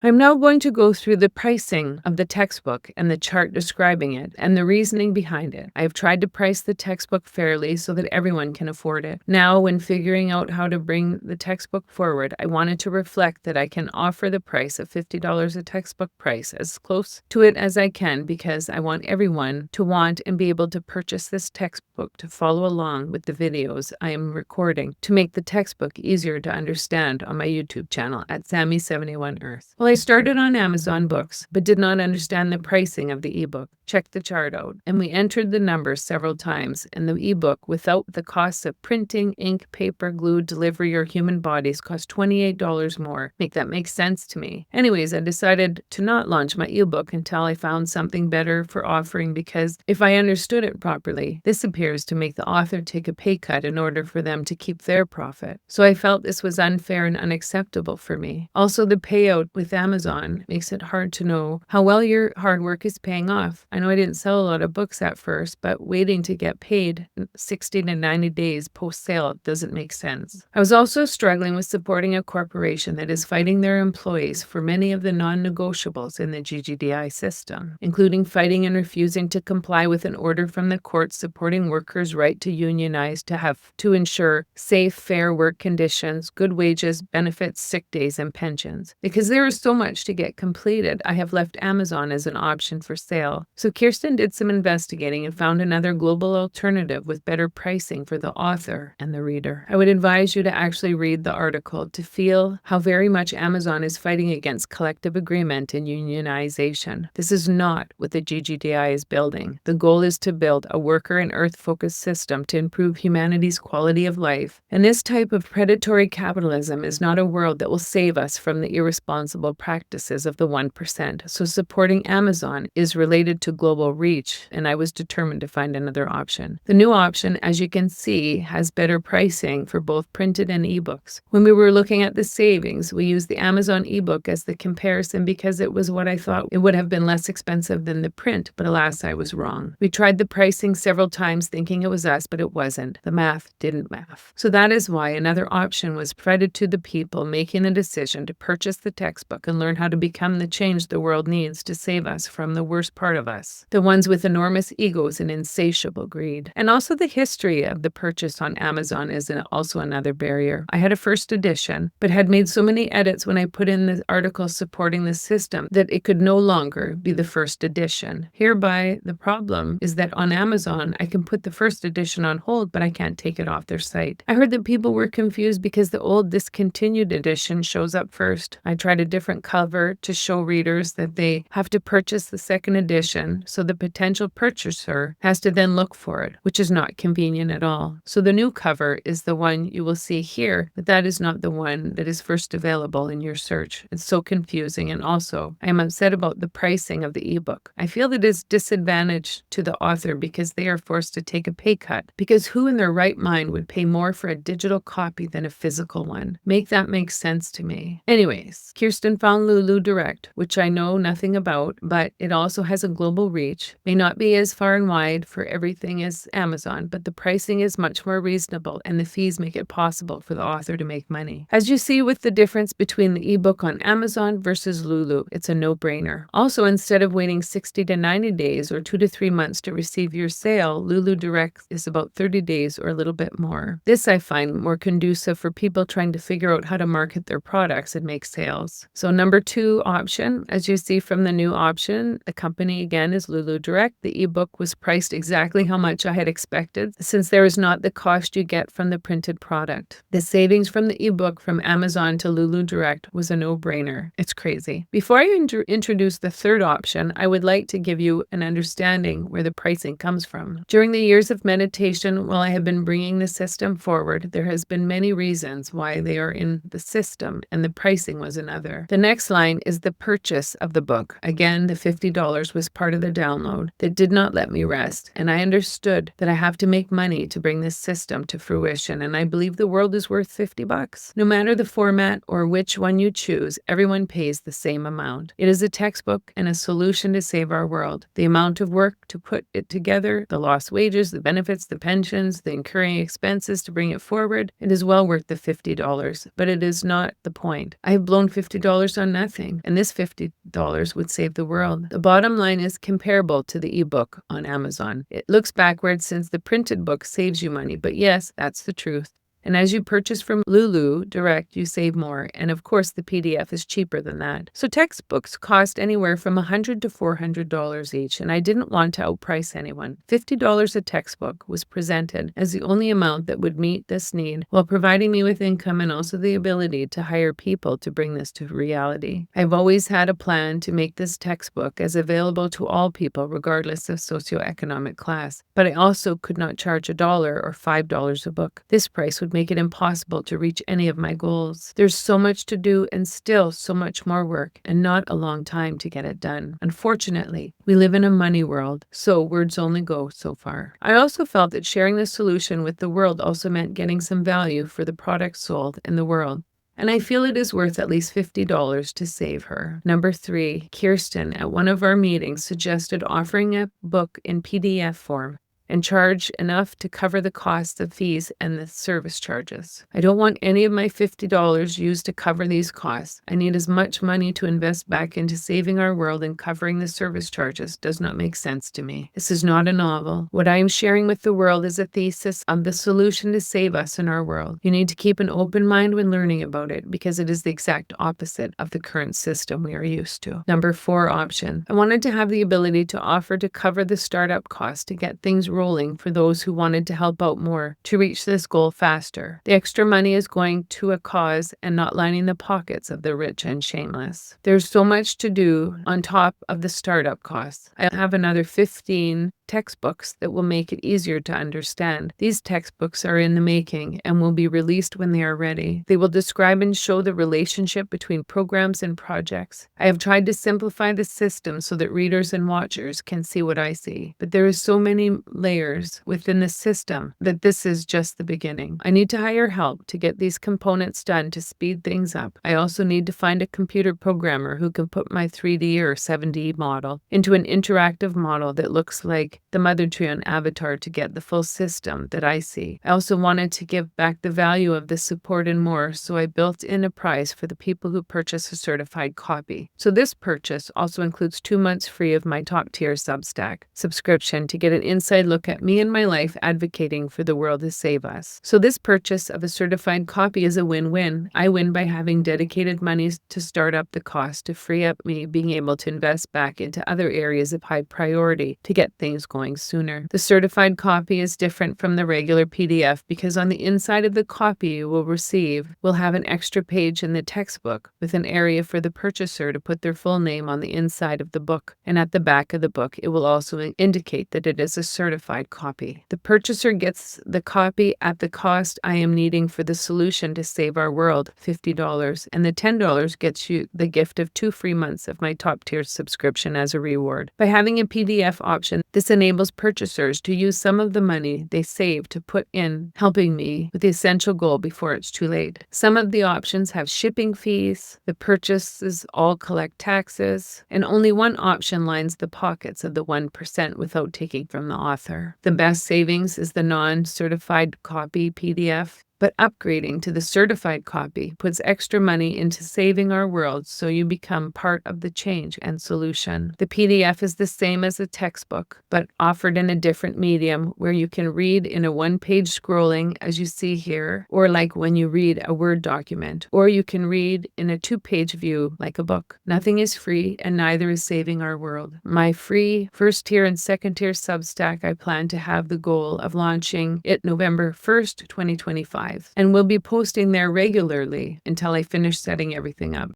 I'm now going to go through the pricing of the textbook and the chart describing it and the reasoning behind it. I have tried to price the textbook fairly so that everyone can afford it. Now, when figuring out how to bring the textbook forward, I wanted to reflect that I can offer the price of $50 a textbook price as close to it as I can because I want everyone to want and be able to purchase this textbook to follow along with the videos I am recording to make the textbook easier to understand on my YouTube channel at Sammy71Earth. Well, I started on Amazon Books, but did not understand the pricing of the ebook. Checked the chart out, and we entered the numbers several times, and the ebook, without the costs of printing, ink, paper, glue, delivery, or human bodies, cost $28 more. Make that make sense to me. Anyways, I decided to not launch my ebook until I found something better for offering because if I understood it properly, this appears to make the author take a pay cut in order for them to keep their profit. So I felt this was unfair and unacceptable for me. Also, the payout with Amazon makes it hard to know how well your hard work is paying off. I know I didn't sell a lot of books at first, but waiting to get paid 60 to 90 days post-sale doesn't make sense. I was also struggling with supporting a corporation that is fighting their employees for many of the non-negotiables in the GGDI system, including fighting and refusing to comply with an order from the court supporting workers' right to unionize to ensure safe, fair work conditions, good wages, benefits, sick days, and pensions. Because there is so much to get completed, I have left Amazon as an option for sale. So Kirsten did some investigating and found another global alternative with better pricing for the author and the reader. I would advise you to actually read the article to feel how very much Amazon is fighting against collective agreement and unionization. This is not what the GGDI is building. The goal is to build a worker and earth-focused system to improve humanity's quality of life. And this type of predatory capitalism is not a world that will save us from the irresponsible practices of the 1%. So supporting Amazon is related to global reach, and I was determined to find another option. The new option, as you can see, has better pricing for both printed and ebooks. When we were looking at the savings, we used the Amazon ebook as the comparison because it was what I thought it would have been less expensive than the print, but alas, I was wrong. We tried the pricing several times thinking it was us, but it wasn't. The math didn't math. So that is why another option was provided to the people making the decision to purchase the textbook and learn how to become the change the world needs to save us from the worst part of us, the ones with enormous egos and insatiable greed. And also the history of the purchase on Amazon is also another barrier. I had a first edition, but had made so many edits when I put in the article supporting the system that it could no longer be the first edition. Hereby, the problem is that on Amazon, I can put the first edition on hold, but I can't take it off their site. I heard that people were confused because the old discontinued edition shows up first. I tried a different cover to show readers that they have to purchase the second edition, so the potential purchaser has to then look for it, which is not convenient at all. So the new cover is the one you will see here, but that is not the one that is first available in your search. It's so confusing, and also I am upset about the pricing of the ebook. I feel that it is disadvantage to the author because they are forced to take a pay cut, because who in their right mind would pay more for a digital copy than a physical one? Make that make sense to me. Anyways, Kirsten found Lulu Direct, which I know nothing about, but it also has a global reach. May not be as far and wide for everything as Amazon, but the pricing is much more reasonable and the fees make it possible for the author to make money. As you see with the difference between the ebook on Amazon versus Lulu, it's a no-brainer. Also, instead of waiting 60 to 90 days or 2 to 3 months to receive your sale, Lulu Direct is about 30 days or a little bit more. This I find more conducive for people trying to figure out how to market their products and make sales. So number 2 option, as you see from the new option, the company again is Lulu Direct. The ebook was priced exactly how much I had expected, since there is not the cost you get from the printed product. The savings from the ebook from Amazon to Lulu Direct was a no-brainer. It's crazy. Before I introduce the third option, I would like to give you an understanding where the pricing comes from. During the years of meditation, while I have been bringing the system forward, there has been many reasons why they are in the system, and the pricing was another. The next line is the purchase of the book. Again, the $50 was part of the download that did not let me rest, and I understood that I have to make money to bring this system to fruition, and I believe the world is worth $50. No matter the format or which one you choose, everyone pays the same amount. It is a textbook and a solution to save our world. The amount of work to put it together, the lost wages, the benefits, the pensions, the incurring expenses to bring it forward, it is well worth the $50, but it is not the point. I have blown $50 on nothing, and this $50 would save the world. The bottom line is comparable to the ebook on Amazon. It looks backwards since the printed book saves you money, but yes, that's the truth. And as you purchase from Lulu Direct, you save more. And of course, the PDF is cheaper than that. So textbooks cost anywhere from $100 to $400 each, and I didn't want to outprice anyone. $50 a textbook was presented as the only amount that would meet this need while providing me with income and also the ability to hire people to bring this to reality. I've always had a plan to make this textbook as available to all people regardless of socioeconomic class, but I also could not charge $1 or $5 a book. This price would make it impossible to reach any of my goals. There's so much to do and still so much more work, and not a long time to get it done. Unfortunately, we live in a money world, so words only go so far. I also felt that sharing the solution with the world also meant getting some value for the products sold in the world. And I feel it is worth at least $50 to save her. Number 3, Kirsten at one of our meetings suggested offering a book in PDF form and charge enough to cover the cost of fees and the service charges. I don't want any of my $50 used to cover these costs. I need as much money to invest back into saving our world, and covering the service charges does not make sense to me. This is not a novel. What I am sharing with the world is a thesis on the solution to save us in our world. You need to keep an open mind when learning about it, because it is the exact opposite of the current system we are used to. Number 4 option. I wanted to have the ability to offer to cover the startup cost to get things rolling for those who wanted to help out more to reach this goal faster. The extra money is going to a cause and not lining the pockets of the rich and shameless. There's so much to do on top of the startup costs. I have another 15 textbooks that will make it easier to understand. These textbooks are in the making and will be released when they are ready. They will describe and show the relationship between programs and projects. I have tried to simplify the system so that readers and watchers can see what I see, but there is so many layers within the system that this is just the beginning. I need to hire help to get these components done to speed things up. I also need to find a computer programmer who can put my 3D or 7D model into an interactive model that looks like the mother tree on Avatar to get the full system that I see. I also wanted to give back the value of the support and more, so I built in a price for the people who purchase a certified copy. So this purchase also includes 2 months free of my top tier Substack subscription to get an inside look at me and my life advocating for the world to save us. So this purchase of a certified copy is a win-win. I win by having dedicated monies to start up the cost to free up me being able to invest back into other areas of high priority to get things going sooner. The certified copy is different from the regular PDF because on the inside of the copy you will receive will have an extra page in the textbook with an area for the purchaser to put their full name on the inside of the book, and at the back of the book it will also indicate that it is a certified copy. The purchaser gets the copy at the cost I am needing for the solution to save our world, $50, and the $10 gets you the gift of 2 free months of my top tier subscription as a reward. By having a PDF option, this enables purchasers to use some of the money they save to put in helping me with the essential goal before it's too late. Some of the options have shipping fees, the purchases all collect taxes, and only one option lines the pockets of the 1% without taking from the author. The best savings is the non-certified copy PDF. But upgrading to the certified copy puts extra money into saving our world, so you become part of the change and solution. The PDF is the same as a textbook, but offered in a different medium where you can read in a 1-page scrolling as you see here, or like when you read a Word document, or you can read in a 2-page view like a book. Nothing is free and neither is saving our world. My free 1st tier and 2nd tier Substack, I plan to have the goal of launching it November 1st, 2025. And we'll be posting there regularly until I finish setting everything up.